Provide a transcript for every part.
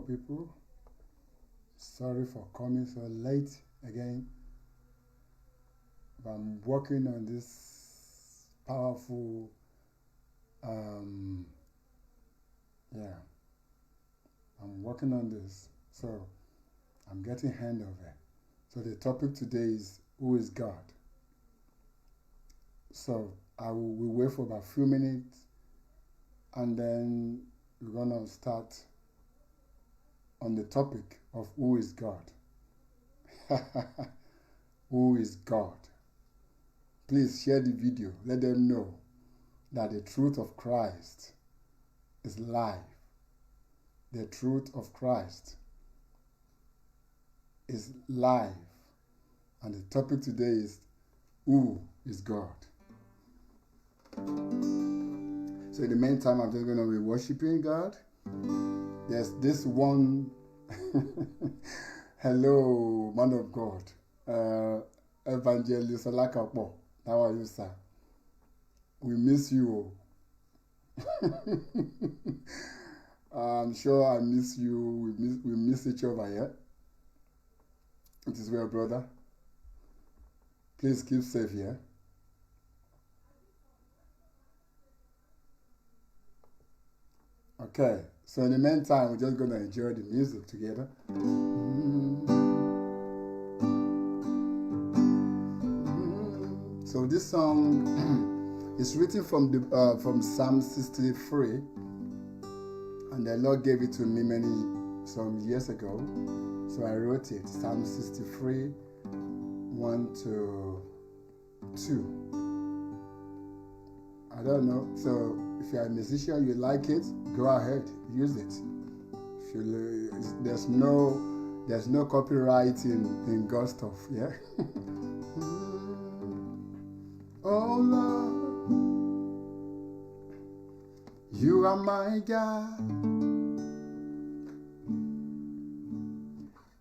people. Sorry for coming so late again. But I'm working on this powerful, I'm working on this. So I'm getting hand of it. So the topic today is, who is God? So we'll wait for about a few minutes and then we're going to start on the topic of who is God. Who is God? Please share the video. Let them know that the truth of Christ is life. The truth of Christ is life. And the topic today is, who is God? So in the meantime, I'm just going to be worshiping God. There's this one, hello, man of God, Evangelist Danny. How are you, sir? We miss you. I'm sure I miss you. We miss each other, yeah? It is well, brother. Please keep safe, yeah? Okay, so in the meantime, we're just going to enjoy the music together. So this song is written from Psalm 63, and the Lord gave it to me some years ago. So I wrote it, Psalm 63, 1 to 2. I don't know. So if you're a musician, you like it, go ahead, use it. There's no copyright in God's stuff, yeah? Oh Lord, you are my God.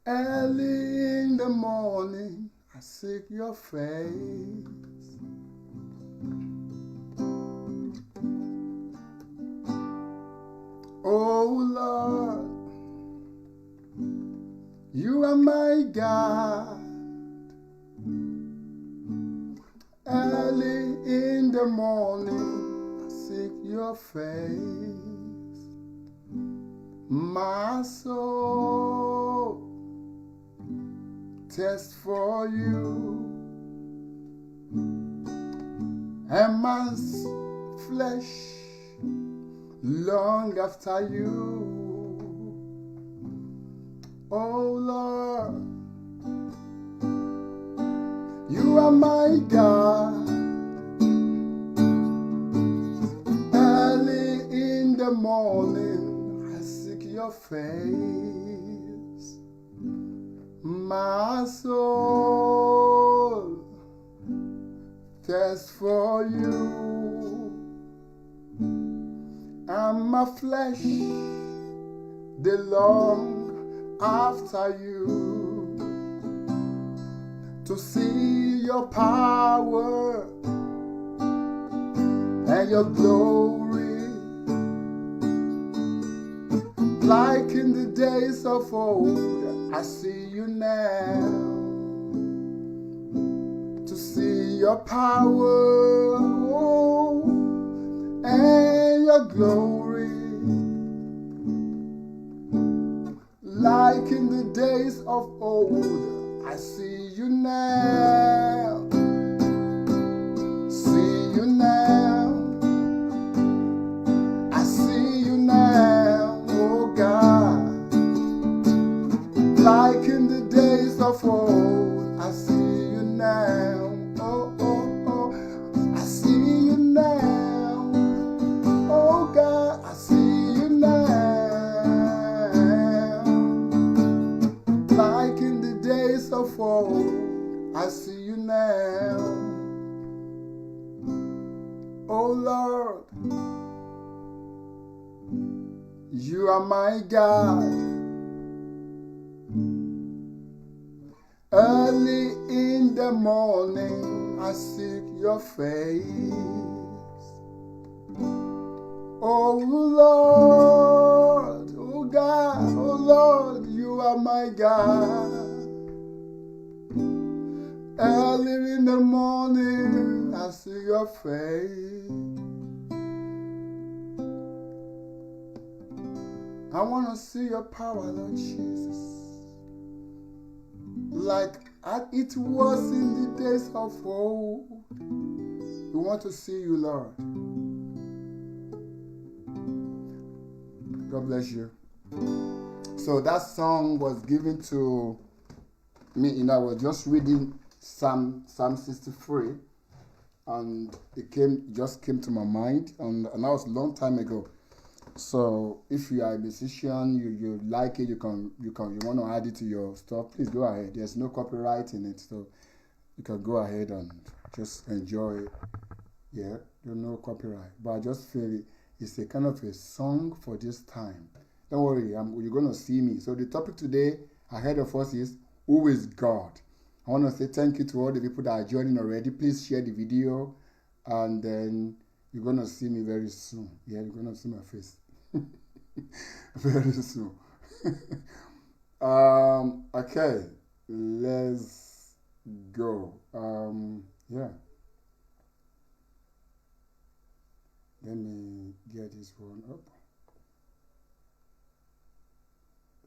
Early in the morning, I seek your face. Oh Lord, you are my God. Early in the morning, I seek your face. My soul thirsts for you, and my flesh long after you. Oh Lord, you are my God. Early in the morning, I seek your face. My soul thirsts for you, and my flesh, they long after you, to see your power and your glory, like in the days of old. I see you now, to see your power and your glory, like in the days of old. I see you now, see you now, I see you now, oh God, like in the days of old. I see you now, oh, oh, oh, I see you now, oh God, I see you now, like in the days of old. I see you now, oh Lord, you are my God. Early in the morning, I seek your face. Oh Lord, oh God, oh Lord, you are my God. Early in the morning, I see your face. I want to see your power, Lord Jesus. Like it was in the days of old. We want to see you, Lord. God bless you. So that song was given to me, I was just reading Psalm 63, and it just came to my mind, and that was a long time ago. So if you are a musician, you like it, you want to add it to your stuff, please go ahead. There's no copyright in it, so you can go ahead and just enjoy it. Yeah, there's no copyright. But I just feel it's a kind of a song for this time. Don't worry, you're going to see me. So the topic today ahead of us is, who is God? I want to say thank you to all the people that are joining already. Please share the video, and then you're going to see me very soon. Yeah, you're going to see my face. Very soon. Okay, let's go. Yeah. Let me get this one up.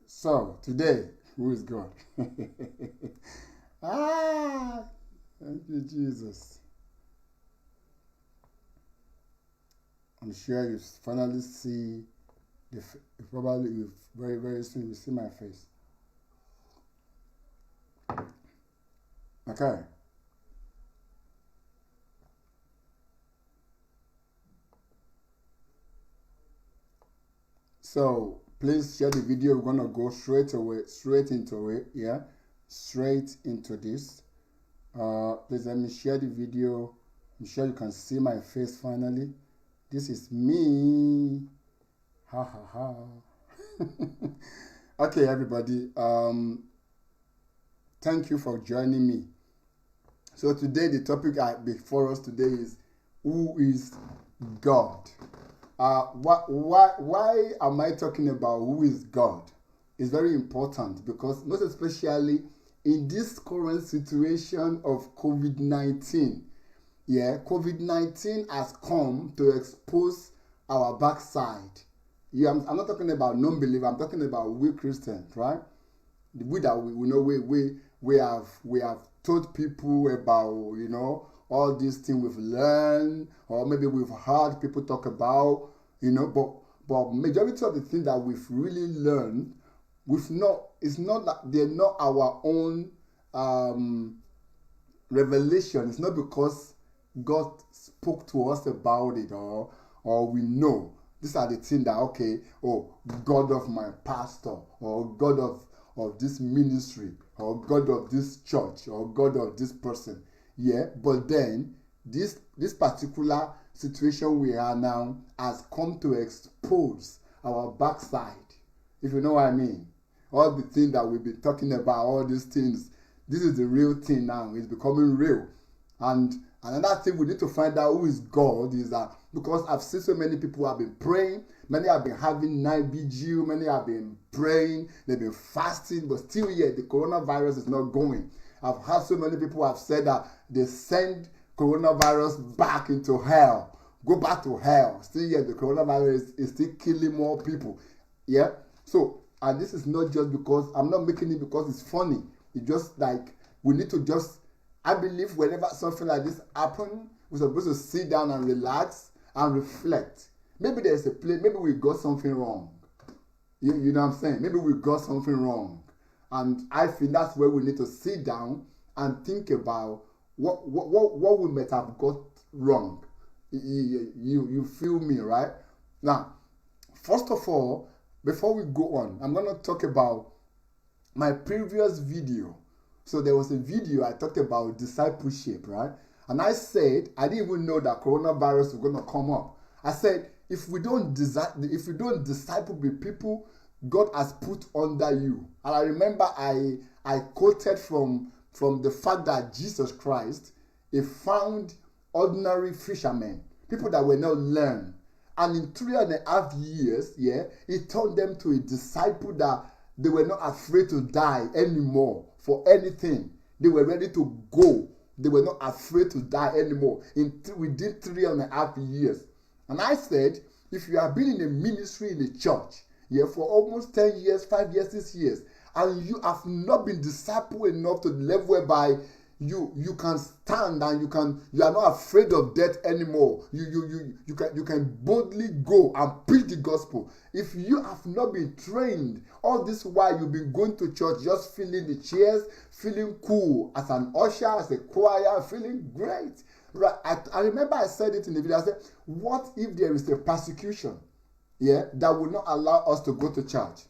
So, today, who is God? Thank you, Jesus. I'm sure you finally see, probably very, very soon you see my face. Okay. So please share the video. We're gonna go straight into it. Yeah, straight into this. Please let me share the video. I'm sure you can see my face finally. This is me. Ha ha ha. Okay, everybody. Thank you for joining me. So today the topic before us today is, who is God? Why am I talking about who is God? It's very important because most especially in this current situation of COVID-19, yeah, COVID-19 has come to expose our backside. Yeah, I'm not talking about non-believer. I'm talking about we Christians, right? We know we have told people about, all these things we've learned, or maybe we've heard people talk about, but majority of the things that we've really learned, it's not that they're not our own revelation. It's not because God spoke to us about it or we know. These are the things that, God of my pastor, or God of this ministry, or God of this church, or God of this person. Yeah, but then this particular situation we are now has come to expose our backside, if you know what I mean. All the things that we've been talking about, all these things, this is the real thing now. It's becoming real. And another thing we need to find out who is God is that, because I've seen so many people have been praying, many have been having night vigil, many have been praying, they've been fasting, but still yet the coronavirus is not going. I've heard so many people have said that they send coronavirus back into hell. Go back to hell. Still yet the coronavirus is still killing more people. Yeah? So, and this is not just because, I'm not making it because it's funny. It's just like, we need to just, I believe whenever something like this happens, we're supposed to sit down and relax and reflect. Maybe there's a place, maybe we got something wrong. You know what I'm saying? Maybe we got something wrong. And I think that's where we need to sit down and think about what we might have got wrong. You feel me, right? Now, first of all, before we go on, I'm going to talk about my previous video. So there was a video I talked about discipleship, right? And I said, I didn't even know that coronavirus was going to come up. I said, if we don't disciple the people God has put under you. And I remember I quoted from the fact that Jesus Christ, he found ordinary fishermen, people that were not learned, And in 3.5 years, he turned them to a disciple that they were not afraid to die anymore for anything. They were ready to go. They were not afraid to die anymore within 3.5 years. And I said, if you have been in a ministry in a church, for almost 10 years, 5 years, 6 years, and you have not been discipled enough to the level whereby you can stand and you are not afraid of death anymore. You can boldly go and preach the gospel. If you have not been trained all this while, you've been going to church just filling the chairs, feeling cool as an usher, as a choir, feeling great. Right? I remember I said it in the video. I said, what if there is a persecution, that will not allow us to go to church?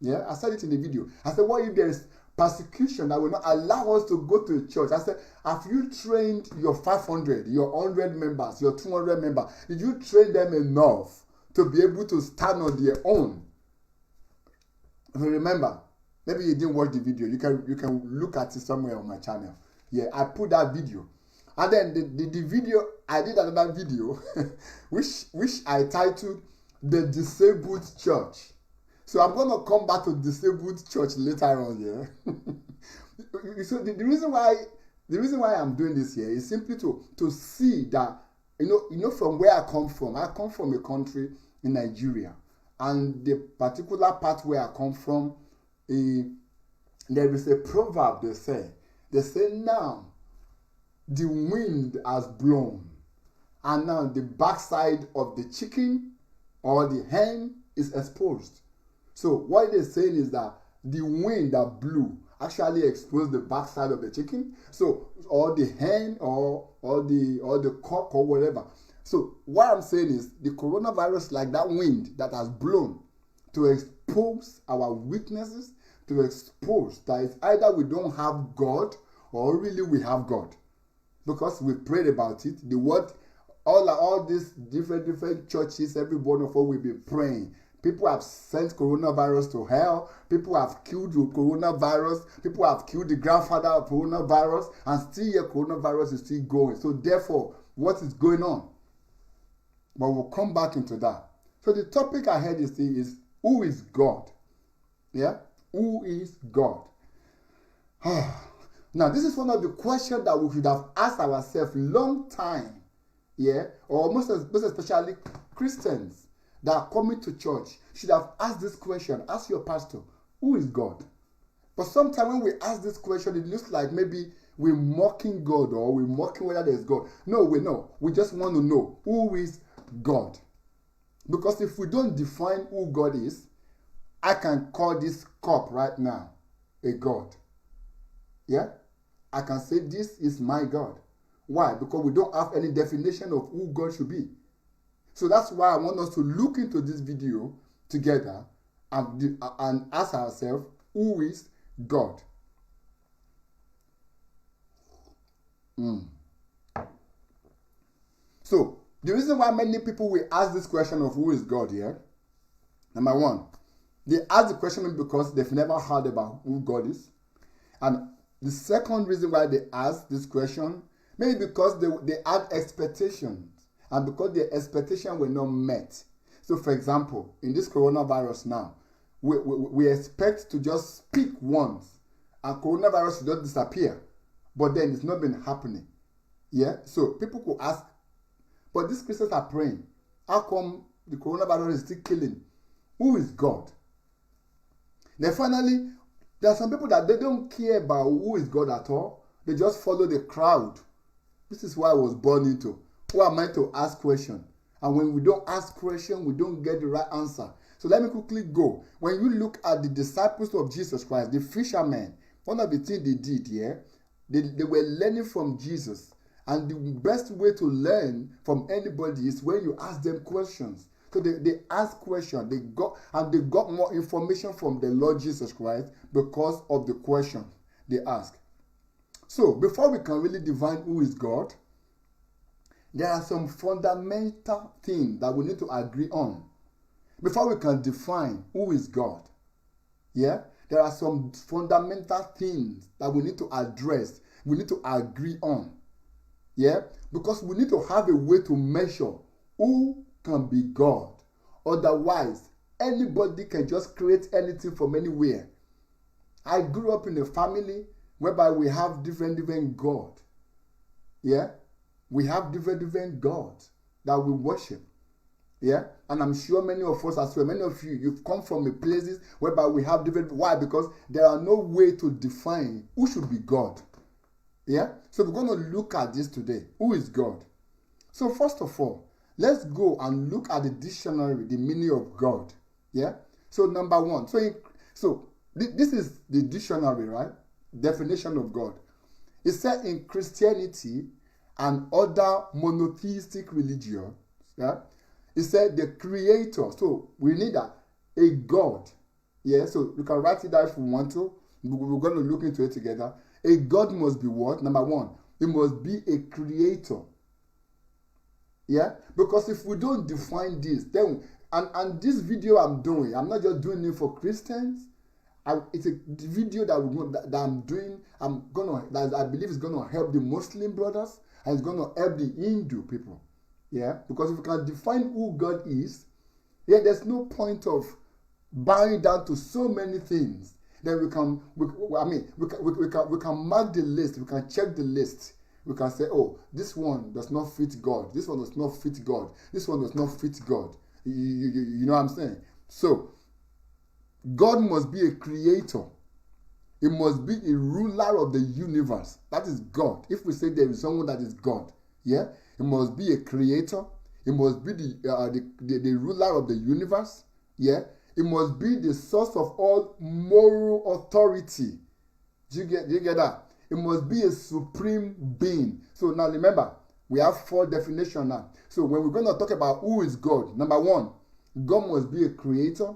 I said it in the video. I said, what if there is persecution that will not allow us to go to church? I said, have you trained your 500, your 100 members, your 200 members? Did you train them enough to be able to stand on their own? If you remember, maybe you didn't watch the video. You can look at it somewhere on my channel. I put that video. And then the video, I did another video which I titled The Disabled Church. So I'm going to come back to disabled church later on, So the reason why I'm doing this here is simply to see that, from where I come from a country in Nigeria. And the particular part where I come from, there is a proverb they say now, the wind has blown, and now the backside of the chicken or the hen is exposed. So what they're saying is that the wind that blew actually exposed the backside of the chicken, so or the hen or the cock or whatever. So what I'm saying is the coronavirus, like that wind that has blown, to expose our weaknesses, to expose that it's either we don't have God or really we have God. Because we prayed about it. The word, all these different churches, every one of us will be praying. People have sent coronavirus to hell. People have killed the coronavirus. People have killed the grandfather of coronavirus. And still yet coronavirus is still going. So therefore, what is going on? But we'll come back into that. So the topic I had is who is God? Who is God? Now, this is one of the questions that we should have asked ourselves long time. Or most especially Christians that are coming to church should have asked this question. Ask your pastor, who is God? But sometimes when we ask this question, it looks like maybe we're mocking God or we're mocking whether there's God. No, we just want to know who is God. Because if we don't define who God is, I can call this cup right now a God. I can say this is my God. Why? Because we don't have any definition of who God should be. So that's why I want us to look into this video together and ask ourselves, who is God? So, the reason why many people will ask this question of who is God here, number one, they ask the question because they've never heard about who God is. And the second reason why they ask this question, maybe because they had expectations, and because their expectations were not met. So, for example, in this coronavirus now, we expect to just speak once, and coronavirus will just disappear. But then it's not been happening. So people could ask, but these Christians are praying. How come the coronavirus is still killing? Who is God? Then finally, there are some people that they don't care about who is God at all. They just follow the crowd. This is why I was born into. Who am I to ask questions? And when we don't ask questions, we don't get the right answer. So let me quickly go. When you look at the disciples of Jesus Christ, the fishermen, one of the things they did here, they were learning from Jesus. And the best way to learn from anybody is when you ask them questions. So they ask questions. They got more information from the Lord Jesus Christ because of the question they ask. So before we can really define who is God, there are some fundamental things that we need to agree on. Before we can define who is God, there are some fundamental things that we need to address. We need to agree on. Because we need to have a way to measure who can be God. Otherwise, anybody can just create anything from anywhere. I grew up in a family whereby we have different God. Yeah? We have different gods that we worship. Yeah? And I'm sure many of us as well, many of you, you've come from a places whereby we have different. Why? Because there are no way to define who should be God. Yeah? So we're going to look at this today. Who is God? So first of all, let's go and look at the dictionary, the meaning of God. Yeah? So number one. This is the dictionary, right? Definition of God. It said in Christianity and other monotheistic religions, yeah, it said the creator. So we need a God. Yeah, so you can write it down if you want to. We're going to look into it together. A God must be what? Number one, it must be a creator. Yeah, because if we don't define this, then and this video I'm doing, I'm not just doing it for Christians. It's a video that I'm doing. That I believe is gonna help the Muslim brothers and it's gonna help the Hindu people. Yeah, because if we can define who God is, yeah, there's no point of bowing down to so many things. Then we can mark the list. We can check the list. We can say, oh, this one does not fit God. This one does not fit God. This one does not fit God. You know what I'm saying? So, God must be a creator. He must be a ruler of the universe. That is God. If we say there is someone that is God, yeah, he must be a creator. He must be the ruler of the universe. Yeah, he must be the source of all moral authority. Do you get that? It must be a supreme being. So now remember, we have 4 definitions now. So when we're going to talk about who is God, number 1, God must be a creator.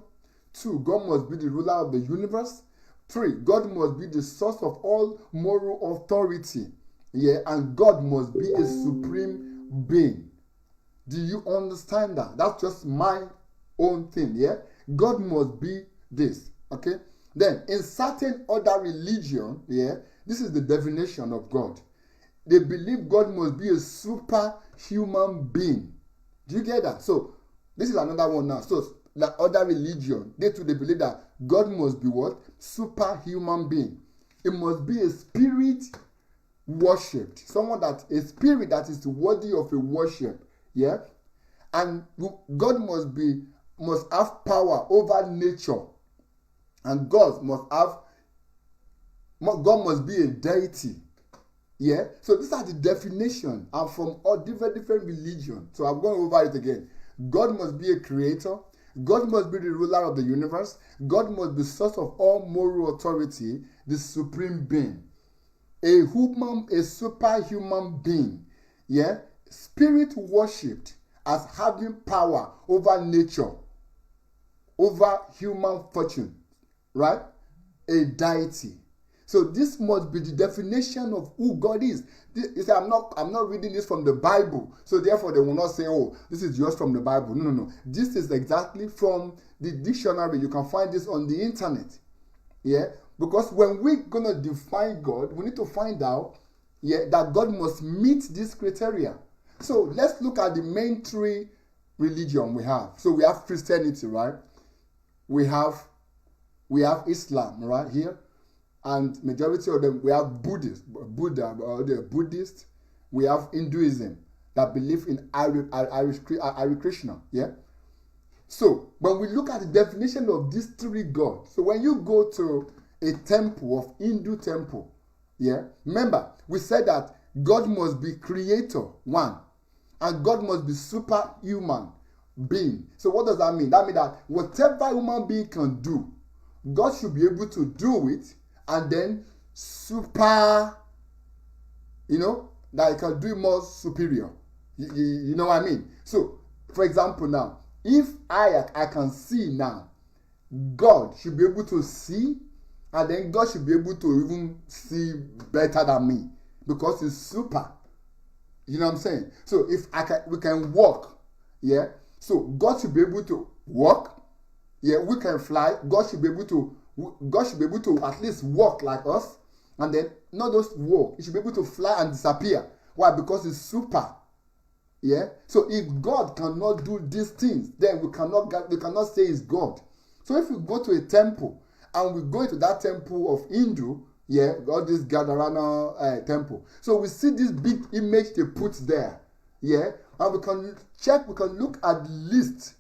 2, God must be the ruler of the universe. 3, God must be the source of all moral authority. Yeah, and God must be a supreme being. Do you understand that? That's just my own thing, yeah? God must be this, okay? Then, in certain other religion, yeah, this is the definition of God. They believe God must be a superhuman being. Do you get that? So, this is another one now. So, the other religion, they believe that God must be what? Superhuman being. It must be a spirit worshipped. A spirit that is worthy of a worship. Yeah? And God must have power over nature. And God must be a deity. Yeah? So these are the definition. And from all different religions. So I'm going over it again. God must be a creator. God must be the ruler of the universe. God must be source of all moral authority, the supreme being. A superhuman being. Yeah? Spirit worshipped as having power over nature, over human fortune. Right? A deity. So this must be the definition of who God is. You say, I'm not reading this from the Bible, so therefore they will not say, oh, this is just from the Bible. No. This is exactly from the dictionary. You can find this on the internet. Yeah? Because when we're going to define God, we need to find out, yeah, that God must meet this criteria. So let's look at the main 3 religions we have. So we have Christianity, right? We have Islam, right here. And majority of them, we have Buddha, the Buddhist. We have Hinduism that believe in Hare Krishna. Yeah. So when we look at the definition of these 3 gods, so when you go to a temple of Hindu temple, yeah, remember we said that God must be creator, 1, and God must be superhuman being. So what does that mean? That means that whatever human being can do, God should be able to do it. And then that he can do more superior. You know what I mean? So, for example now, if I can see now, God should be able to see, and then God should be able to even see better than me, because he's super. You know what I'm saying? So if we can walk, yeah. So God should be able to walk, yeah. We can fly. God should be able to at least walk like us, and then not just walk. He should be able to fly and disappear. Why? Because he's super. Yeah. So if God cannot do these things, then we cannot say He's God. So if we go to a temple and we go into that temple of Hindu, yeah, all this Gadarana temple. So we see this big image they put there, yeah, and we can look at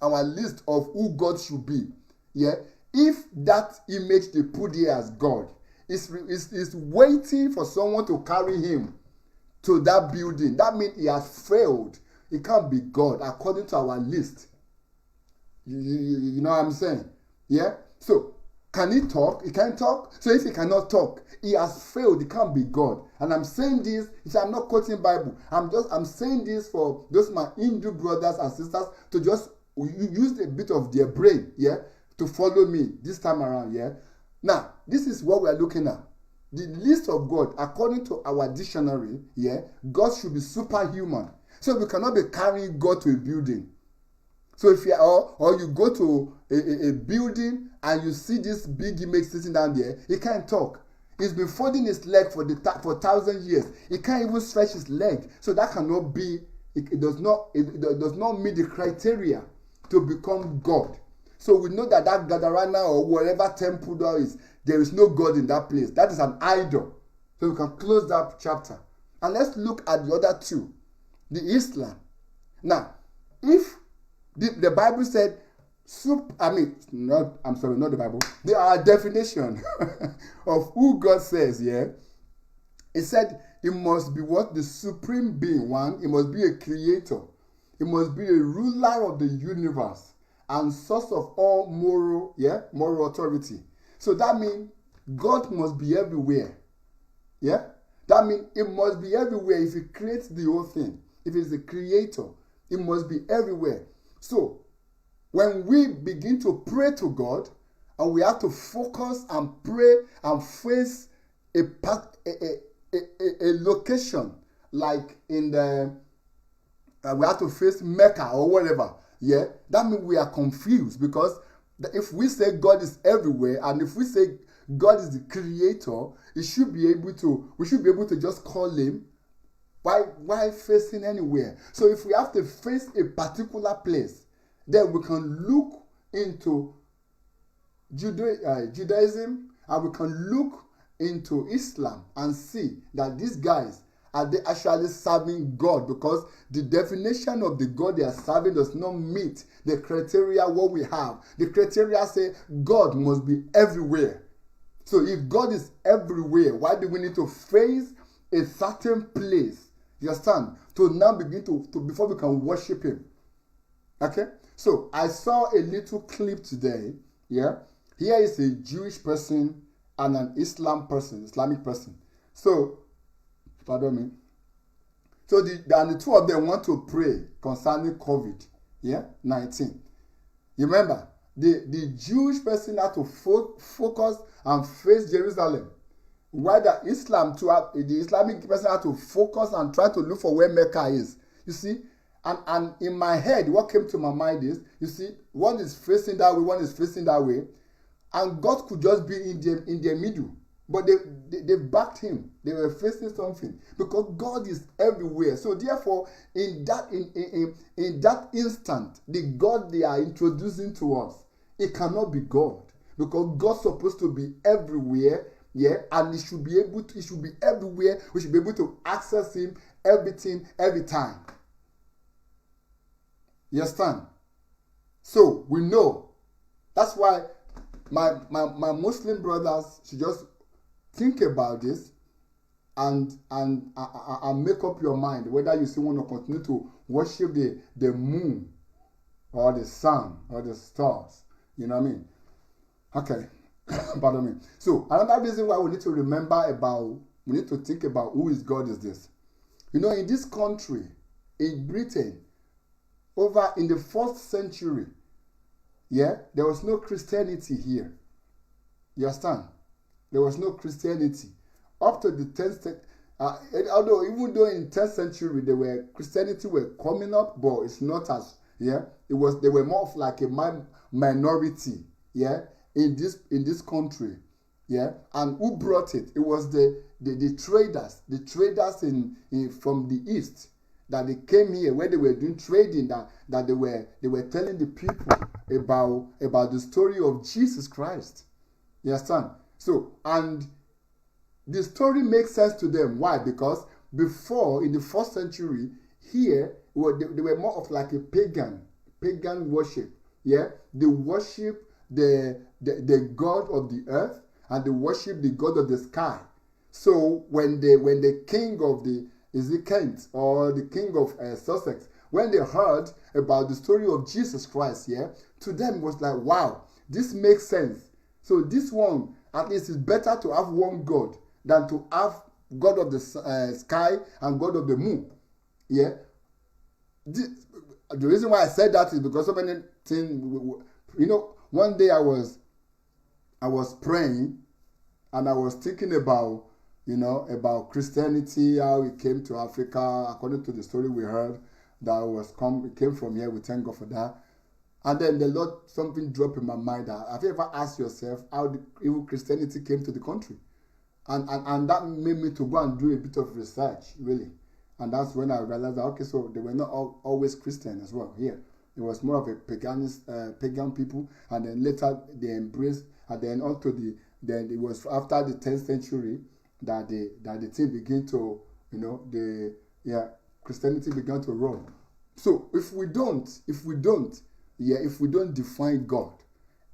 our list of who God should be, yeah. If that image they put there as God is waiting for someone to carry him to that building, that means he has failed. He can't be God according to our list. You know what I'm saying? Yeah. So can he talk? He can't talk. So if he cannot talk, he has failed. He can't be God. And I'm saying this. I'm not quoting Bible. I'm saying this for those my Hindu brothers and sisters to just use a bit of their brain, yeah, to follow me this time around, yeah. Now this is what we are looking at. The list of God, according to our dictionary, yeah, God should be superhuman. So we cannot be carrying God to a building. So if you or you go to a building and you see this big image sitting down there, he can't talk. He's been folding his leg for 1,000 years. He can't even stretch his leg. So that cannot be. It does not meet the criteria to become God. So we know that Gadarana or whatever temple there is no God in that place. That is an idol. So we can close that chapter. And let's look at the other two, the Islam. Now, if the Bible said, not the Bible. Our definition of who God says, yeah. It said it must be what? The supreme being, one. It must be a creator. It must be a ruler of the universe and source of all moral authority. So that means God must be everywhere. Yeah? That means it must be everywhere. If He creates the whole thing, if He's the creator, it must be everywhere. So, when we begin to pray to God, and we have to focus and pray and face a location, like in the, we have to face Mecca or whatever, yeah, that means we are confused, because if we say God is everywhere, and if we say God is the creator, we should be able to just call Him. Why facing anywhere? So if we have to face a particular place, then we can look into Judaism, and we can look into Islam and see that these guys, are they actually serving God? Because the definition of the God they are serving does not meet the criteria what we have. The criteria say God must be everywhere. So if God is everywhere, why do we need to face a certain place? You understand? To now begin to before we can worship Him. Okay? So I saw a little clip today. Yeah? Here is a Jewish person and an Islamic person. So, pardon me. So the two of them want to pray concerning COVID. Yeah? 19. You remember? The Jewish person had to focus and face Jerusalem. While the Islamic person had to focus and try to look for where Mecca is. You see? And in my head, what came to my mind is, you see, one is facing that way, one is facing that way. And God could just be in their middle. But they backed Him. They were facing something. Because God is everywhere. So therefore, in that instant, the God they are introducing to us, it cannot be God. Because God's supposed to be everywhere. Yeah, and He should be everywhere. We should be able to access Him, everything, every time. You understand? So we know. That's why my Muslim brothers should just think about this and make up your mind whether you still want to continue to worship the moon or the sun or the stars. You know what I mean? Okay. Pardon me. So another reason why we need to think about who is God is this. You know, in this country, in Britain, over in the 1st century, yeah, there was no Christianity here. You understand? There was no Christianity. Up to the 10th century, even though in 10th century Christianity were coming up, but it's not as, yeah, they were more of like a minority, yeah, in this country, yeah. And who brought it? It was the traders in from the east. that they came here where they were doing trading, that they were telling the people about the story of Jesus Christ. You understand? So, and the story makes sense to them. Why? Because before, in the first century, here they were more of like a pagan worship. Yeah, they worship the god of the earth, and they worship the god of the sky. So when the king of Kent or the king of Sussex, when they heard about the story of Jesus Christ, yeah, to them it was like, wow, this makes sense. So this one, at least, is better to have one God than to have God of the sky and God of the moon. Yeah. The reason why I said that is because so many things. One day I was praying, and I was thinking about Christianity, how it came to Africa, according to the story we heard, it came from here. We thank God for that. And then the Lord, something dropped in my mind. Have you ever asked yourself how even Christianity came to the country? And that made me to go and do a bit of research, really. And that's when I realized that, okay, so they were not always Christian as well here. It was more of a pagan people, and then later they embraced, and then then it was after the 10th century that the thing began to, Christianity began to run. So if we don't define God,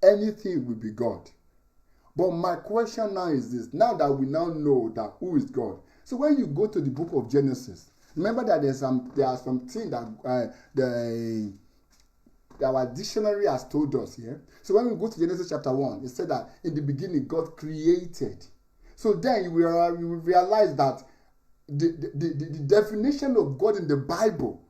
anything will be God. But my question now is this: now that we now know that who is God, so when you go to the book of Genesis, remember that there are some things that our dictionary has told us here. So when we go to Genesis chapter 1, it said that in the beginning God created. So then you will realize that the definition of God in the Bible,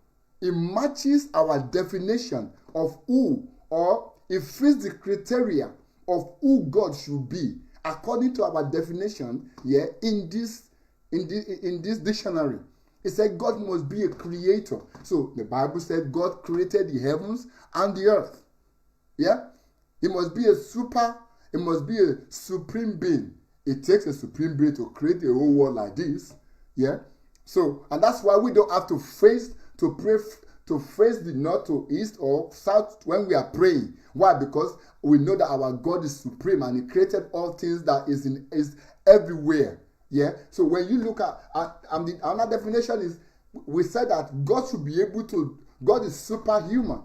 it matches our definition of who, or it fits the criteria of who God should be according to our definition here in this dictionary. It said God must be a creator. So the Bible said God created the heavens and the earth. Yeah? It must be a supreme being. It takes a supreme being to create a whole world like this. Yeah? So, and that's why we don't have to face the north to east or south when we are praying. Why? Because we know that our God is supreme, and He created all things that is everywhere. Yeah. So when you look at another definition is, we said that God is superhuman.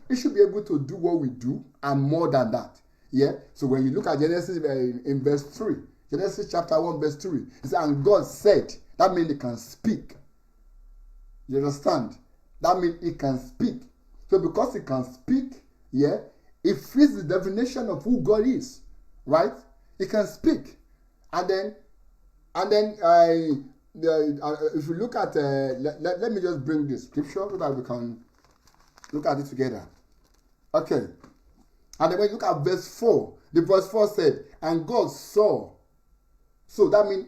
He should be able to do what we do and more than that. Yeah. So when you look at Genesis in verse 3, Genesis chapter 1 verse 3, it says, and God said, that means He can speak. You understand? That means He can speak. So because He can speak, yeah, it fits the definition of who God is, right? He can speak. And then if you look at, let me just bring this scripture so that we can look at it together. Okay. And then when you look at verse 4, the verse 4 said, and God saw. So that means,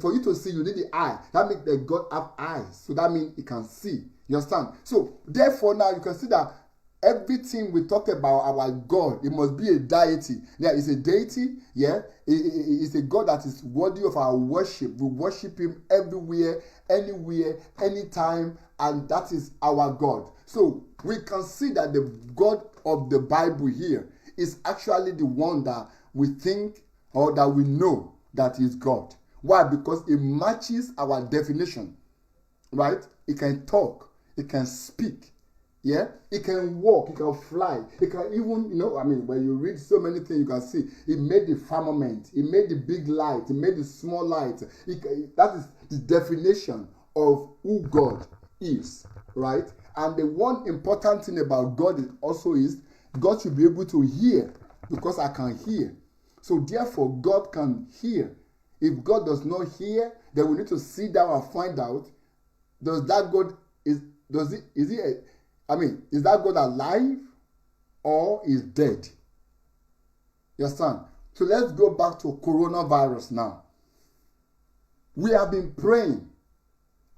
for you to see, you need the eye. That means that God have eyes. So that means He can see. You understand? So therefore now you can see that everything we talk about our God, it must be a deity. Yeah, it's a deity. Yeah, it's a God that is worthy of our worship. We worship Him everywhere, anywhere, anytime, and that is our God. So we can see that the God of the Bible here is actually the one that we think or that we know that is God. Why? Because it matches our definition, right? It can talk, it can speak. Yeah, it can walk, it can fly, it can even, when you read so many things, you can see it made the firmament, it made the big light, it made the small light. That is the definition of who God is, right? And the one important thing about God is God should be able to hear, because I can hear. So therefore, God can hear. If God does not hear, then we need to sit down and find out, is that God alive or is dead? You understand? So let's go back to coronavirus now. We have been praying,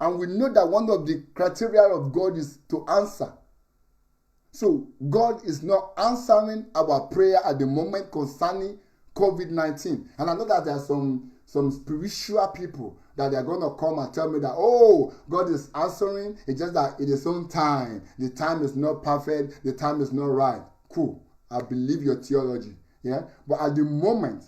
and we know that one of the criteria of God is to answer. So God is not answering our prayer at the moment concerning COVID-19. And I know that there are some spiritual people that they're going to come and tell me that, oh, God is answering. It's just that in His own time. The time is not perfect. The time is not right. Cool. I believe your theology. Yeah. But at the moment,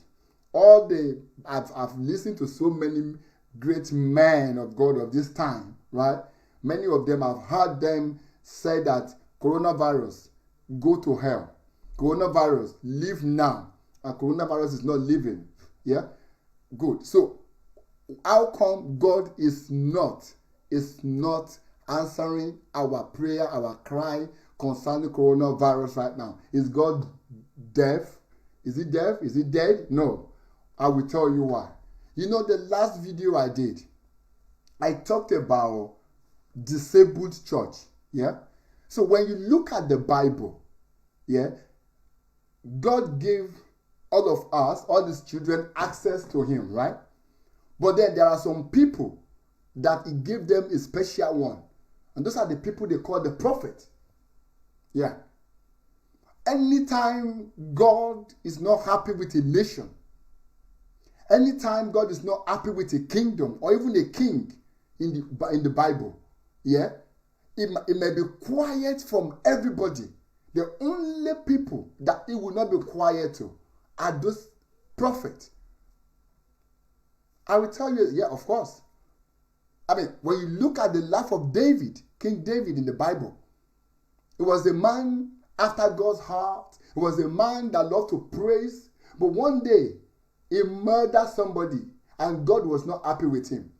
I've listened to so many great men of God of this time, right? Many of them, I've heard them say that coronavirus, go to hell. Coronavirus, live now. And coronavirus is not living. Yeah? Good. So, how come God is not answering our prayer, our cry concerning coronavirus right now? Is God deaf? Is He deaf? Is He dead? No. I will tell you why. You know, the last video I did, I talked about disabled church. Yeah? So when you look at the Bible, yeah, God gave all of us, all these children, access to Him, right? But then there are some people that He gave them a special one. And those are the people they call the prophet. Yeah. Anytime God is not happy with a nation, anytime God is not happy with a kingdom or even a king in the Bible, yeah, it may be quiet from everybody. The only people that He will not be quiet to are those prophets. I will tell you, yeah, of course. I mean, when you look at the life of David, King David in the Bible, he was a man after God's heart. He was a man that loved to praise. But one day, he murdered somebody and God was not happy with him.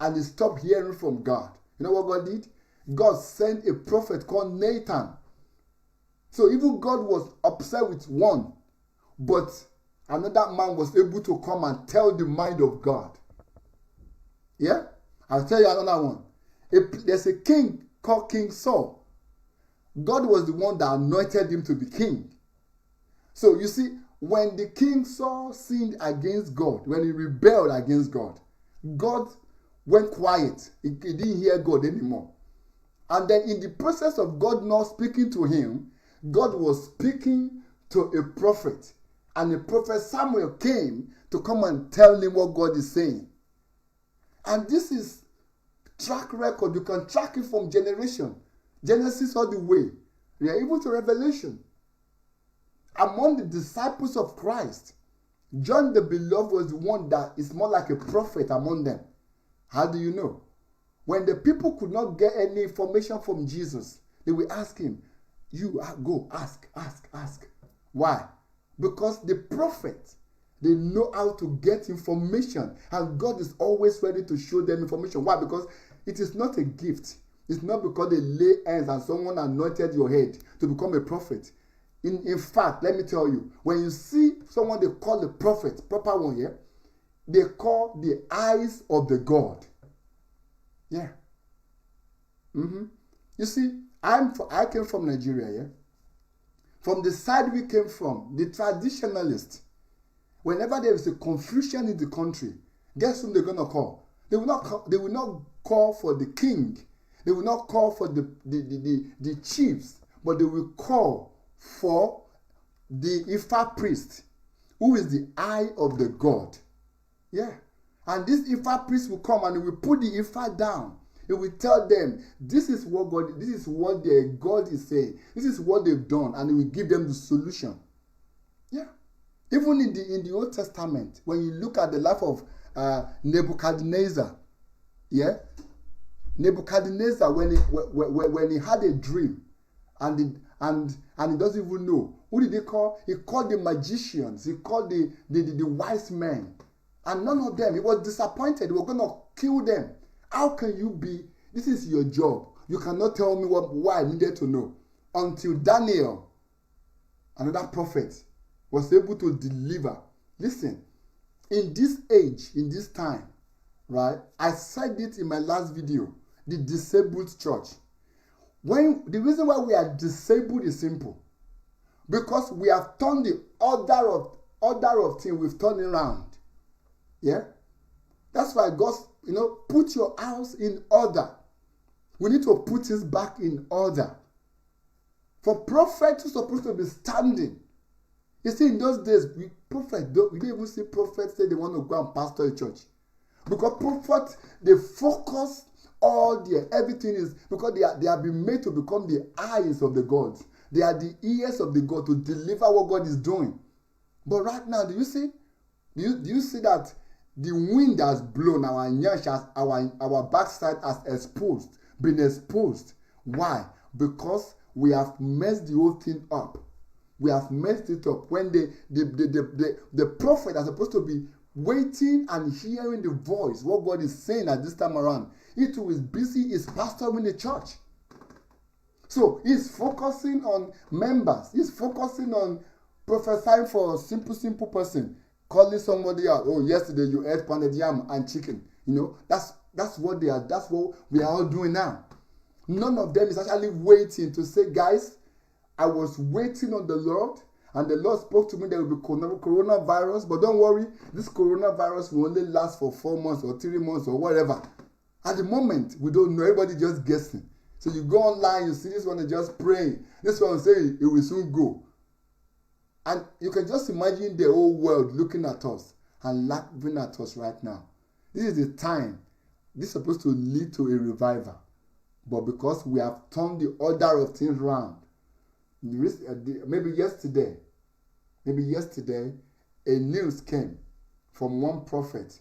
And he stopped hearing from God. You know what God did? God sent a prophet called Nathan. So even God was upset with one, but another man was able to come and tell the mind of God. Yeah? I'll tell you another one. There's a king called King Saul. God was the one that anointed him to be king. So you see, when the king Saul sinned against God, when he rebelled against God, God went quiet. He didn't hear God anymore. And then in the process of God not speaking to him, God was speaking to a prophet. And the prophet Samuel came to come and tell him what God is saying. And this is track record. You can track it from generation. Genesis all the way. We are able to Revelation. Among the disciples of Christ, John the Beloved was the one that is more like a prophet among them. How do you know? When the people could not get any information from Jesus, they will ask him, you go, ask. Why? Because the prophet, they know how to get information. And God is always ready to show them information. Why? Because it is not a gift. It's not because they lay hands and someone anointed your head to become a prophet. In fact, let me tell you, when you see someone they call the prophet, proper one here, they call the eyes of the God. Yeah. You see, I came from Nigeria, yeah. From the side we came from, the traditionalists, whenever there is a confusion in the country, guess whom they're going to call? They will not call for the king. They will not call for the chiefs, but they will call for the Ifa priest, who is the eye of the God. Yeah. And this Ifa priest will come and he will put the Ifa down. He will tell them, this is what their God is saying. This is what they've done. And he will give them the solution. Yeah. Even in the Old Testament, when you look at the life of Nebuchadnezzar, yeah, Nebuchadnezzar, when he had a dream, and he doesn't even know, who did he call? He called the magicians. He called the wise men, and none of them. He was disappointed. They were going to kill them. How can you be? This is your job. You cannot tell me why I needed to know. Until Daniel, another prophet, was able to deliver. Listen, in this age, in this time, right? I said it in my last video, the disabled church. The reason why we are disabled is simple. Because we have turned the order of things, we've turned it around. Yeah? That's why God, put your house in order. We need to put it back in order. For prophets who are supposed to be standing. You see, in those days, we don't even see prophets say they want to go and pastor a church. Because prophets, they focus all their everything is because they have been made to become the eyes of the gods. They are the ears of the God to deliver what God is doing. But right now, do you see that the wind has blown, our nyash has, our backside has been exposed. Why? Because we have messed the whole thing up. We have messed it up. When the prophet are supposed to be waiting and hearing the voice, what God is saying at this time around, he too is busy, is pastoring the church. So he's focusing on members. He's focusing on prophesying for a simple person, calling somebody out. Oh, yesterday you ate pounded yam and chicken. That's what they are. That's what we are all doing now. None of them is actually waiting to say, guys, I was waiting on the Lord, and the Lord spoke to me there will be coronavirus, but don't worry, this coronavirus will only last for 4 months or 3 months or whatever. At the moment, we don't know. Everybody just guessing. So you go online, you see this one is just praying. This one saying it will soon go. And you can just imagine the whole world looking at us and laughing at us right now. This is the time. This is supposed to lead to a revival. But because we have turned the order of things around, maybe yesterday, a news came from one prophet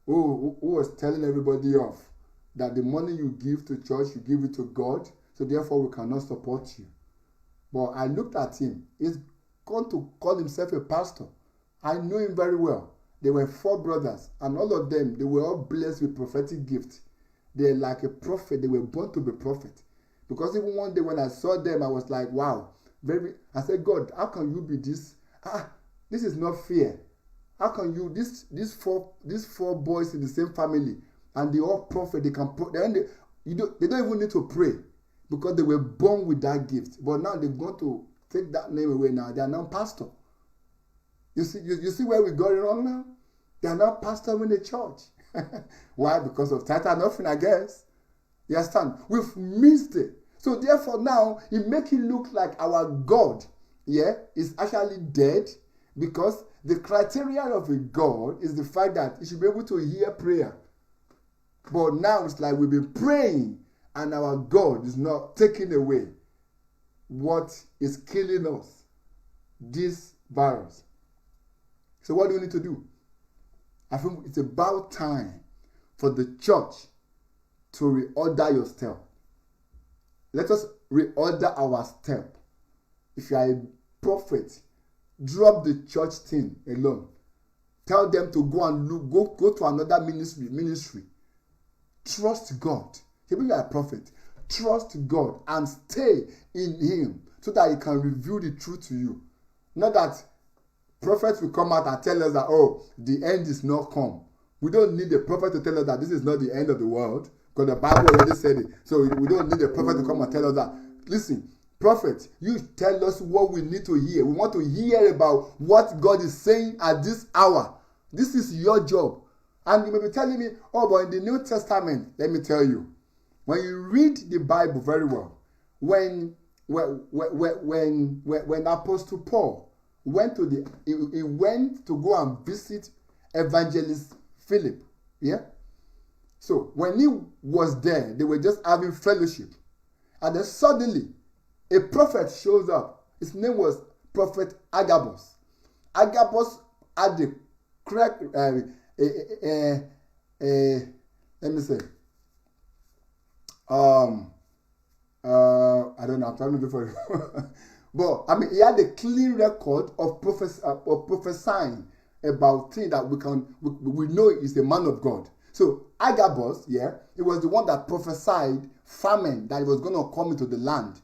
who was telling everybody off that the money you give to church, you give it to God, so therefore we cannot support you. But I looked at him. He's going to call himself a pastor. I know him very well. There were 4 brothers, and all of them, they were all blessed with prophetic gifts. They're like a prophet. They were born to be prophet. Because even one day when I saw them, I was like, wow. I said, God, how can you be this? This is not fair. How can you, these four boys in the same family, and they all prophet, they don't even need to pray because they were born with that gift. But now they're going to take that name away now. They are now pastor. You see where we got it wrong now? They are now pastoring the church. Why? Because of title and offering, I guess. You understand? We've missed it. So therefore now, it makes it look like our God, is actually dead, because the criteria of a God is the fact that he should be able to hear prayer. But now it's like we've been praying and our God is not taking away what is killing us, this virus. So what do we need to do? I think it's about time for the church to reorder your step. Let us reorder our step. If you are a prophet, drop the church thing alone. Tell them to go and go to another ministry. Trust God. If you are a prophet, trust God and stay in him so that he can reveal the truth to you. Not that prophets will come out and tell us that, oh, the end is not come. We don't need the prophet to tell us that this is not the end of the world, because the Bible already said it. So we don't need the prophet to come and tell us that. Listen, prophet, you tell us what we need to hear. We want to hear about what God is saying at this hour. This is your job. And you may be telling me, oh, but in the New Testament, let me tell you, when you read the Bible very well, when Apostle Paul went to go and visit Evangelist Philip, so when he was there, they were just having fellowship, and then suddenly a prophet shows up. His name was Prophet Agabus. Agabus had the correct let me say, I don't know, I'm trying to do for it. But I mean, he had a clean record of prophesying about things that we know is a man of God. So Agabus, he was the one that prophesied famine that was going to come into the land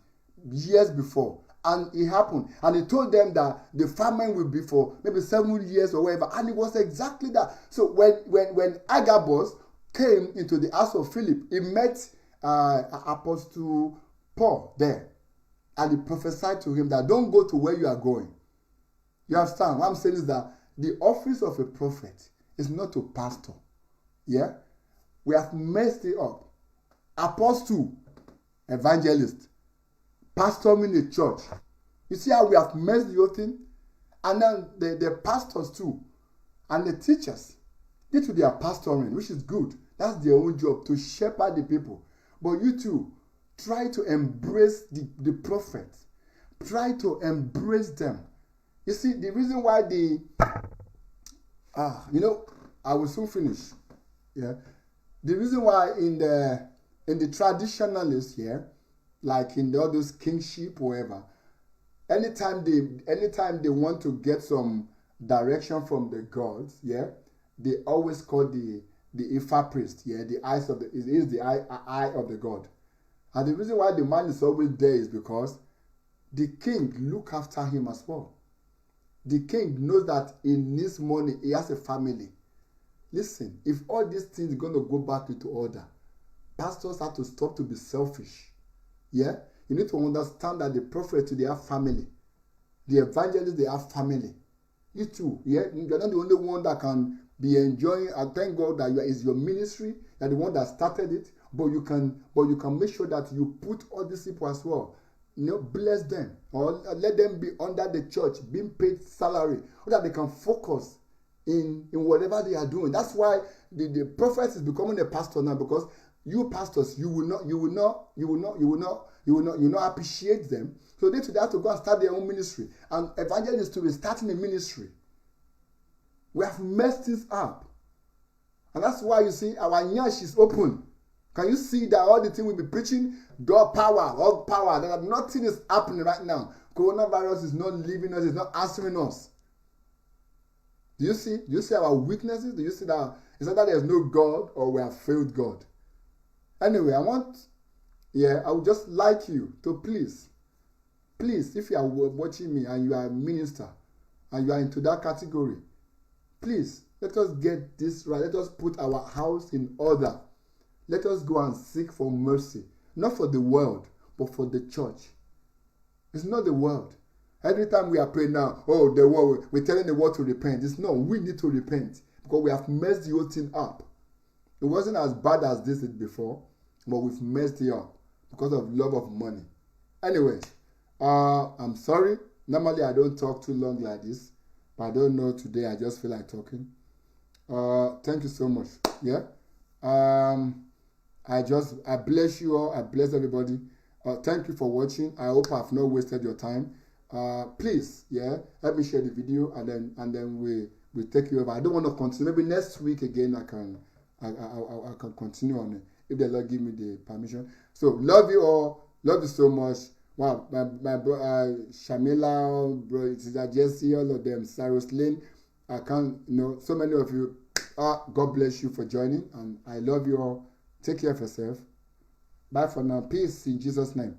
years before. And it happened. And he told them that the famine will be for maybe 7 years or whatever. And it was exactly that. So when Agabus came into the house of Philip, he met Apostle Paul there. And he prophesied to him that don't go to where you are going. You understand? What I'm saying is that the office of a prophet is not to pastor. Yeah? We have messed it up. Apostle, evangelist, pastoring the church. You see how we have messed the whole thing? And then the pastors too. And the teachers. They too, they are pastoring, which is good. That's their own job, to shepherd the people. But you too, try to embrace the prophets. Try to embrace them. You see, the reason why I will soon finish. Yeah. The reason why in the traditionalists here, like in all those kingship, whatever, anytime they want to get some direction from the gods, yeah, they always call the Ifa priest, yeah, the eyes of the eye of the god. And the reason why the man is always there is because the king look after him as well. The king knows that in this money he has a family. Listen, if all these things are going to go back into order, pastors have to stop to be selfish. Yeah? You need to understand that the prophets, they have family. The evangelists, they have family. You too. Yeah? You're not the only one that can be enjoying. And thank God that it's your ministry. You're the one that started it. But you can make sure that you put all these people as well. Bless them. Or let them be under the church, being paid salary, so that they can focus in whatever they are doing. That's why the prophet is becoming a pastor now, because you pastors, you will not appreciate them. So they have to go and start their own ministry. And evangelists to be starting a ministry. We have messed this up. And that's why you see our nyash is open. Can you see that all the things we'll be preaching, God power, all power, that nothing is happening right now. Coronavirus is not leaving us, it's not answering us. Do you see our weaknesses? Do you see that it's not that there's no God or we have failed God? Anyway, I would just like you to please, if you are watching me and you are a minister and you are into that category, please, let us get this right. Let us put our house in order. Let us go and seek for mercy. Not for the world, but for the church. It's not the world. Every time we are praying now, the world, we're telling the world to repent. It's no, we need to repent because we have messed the whole thing up. It wasn't as bad as this before, but we've messed it up because of love of money. Anyway, I'm sorry. Normally I don't talk too long like this, but I don't know, today I just feel like talking. Thank you so much. Yeah. I bless you all. I bless everybody. Thank you for watching. I hope I've not wasted your time. Please, help me share the video, and then we take you over. I don't want to continue. Maybe next week again I can continue on it if the Lord give me the permission. So love you all. Love you so much. Wow, my bro, Shamila, bro, Jesse, all of them, Cyrus Lane. I can't, so many of you. God bless you for joining, and I love you all. Take care of yourself. Bye for now. Peace in Jesus' name.